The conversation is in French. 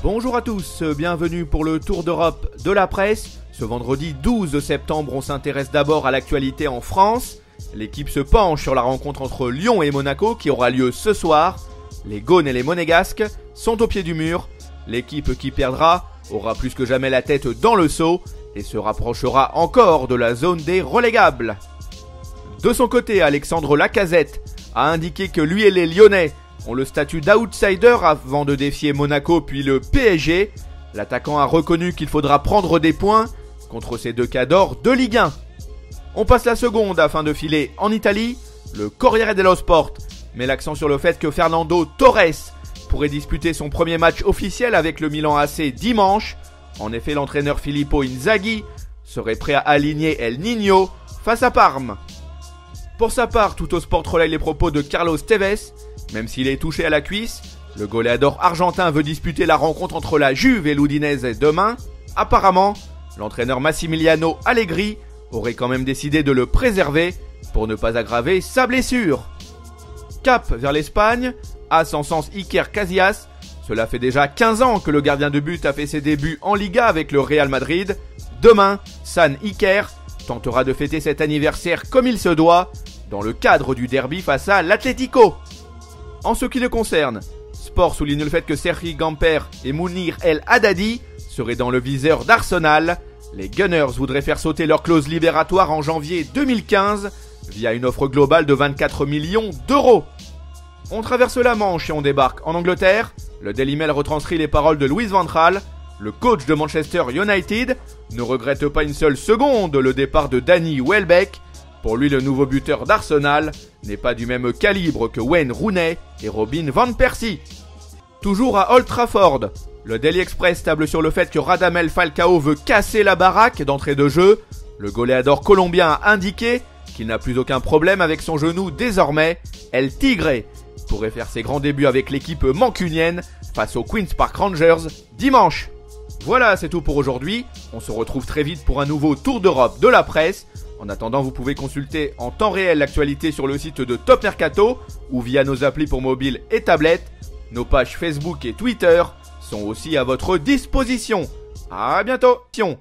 Bonjour à tous, bienvenue pour le Tour d'Europe de la presse. Ce vendredi 12 septembre, on s'intéresse d'abord à l'actualité en France. L'équipe se penche sur la rencontre entre Lyon et Monaco qui aura lieu ce soir. Les Gaunes et les Monégasques sont au pied du mur. L'équipe qui perdra aura plus que jamais la tête dans le seau et se rapprochera encore de la zone des relégables. De son côté, Alexandre Lacazette a indiqué que lui et les Lyonnais ont le statut d'outsider avant de défier Monaco puis le PSG. L'attaquant a reconnu qu'il faudra prendre des points contre ces deux cadors de Ligue 1. On passe la seconde afin de filer en Italie. Le Corriere dello Sport met l'accent sur le fait que Fernando Torres pourrait disputer son premier match officiel avec le Milan AC dimanche. En effet, l'entraîneur Filippo Inzaghi serait prêt à aligner El Niño face à Parme. Pour sa part, Tuttosport relaye les propos de Carlos Tevez. Même s'il est touché à la cuisse, le goleador argentin veut disputer la rencontre entre la Juve et l'Udinese demain. Apparemment, l'entraîneur Massimiliano Allegri aurait quand même décidé de le préserver pour ne pas aggraver sa blessure. Cap vers l'Espagne, à son sens Iker Casillas. Cela fait déjà 15 ans que le gardien de but a fait ses débuts en Liga avec le Real Madrid. Demain, San Iker tentera de fêter cet anniversaire comme il se doit, dans le cadre du derby face à l'Atlético. En ce qui le concerne, Sport souligne le fait que Sergi Gamper et Mounir El Haddadi seraient dans le viseur d'Arsenal. Les Gunners voudraient faire sauter leur clause libératoire en janvier 2015 via une offre globale de 24 millions d'euros. On traverse la Manche et on débarque en Angleterre. Le Daily Mail retranscrit les paroles de Louis van Gaal. Le coach de Manchester United ne regrette pas une seule seconde le départ de Danny Welbeck. Pour lui, le nouveau buteur d'Arsenal n'est pas du même calibre que Wayne Rooney et Robin van Persie. Toujours à Old Trafford, le Daily Express table sur le fait que Radamel Falcao veut casser la baraque d'entrée de jeu. Le goleador colombien a indiqué qu'il n'a plus aucun problème avec son genou désormais. El Tigre pourrait faire ses grands débuts avec l'équipe mancunienne face aux Queen's Park Rangers dimanche. Voilà, c'est tout pour aujourd'hui. On se retrouve très vite pour un nouveau Tour d'Europe de la presse. En attendant, vous pouvez consulter en temps réel l'actualité sur le site de Top Mercato ou via nos applis pour mobile et tablette. Nos pages Facebook et Twitter sont aussi à votre disposition. À bientôt.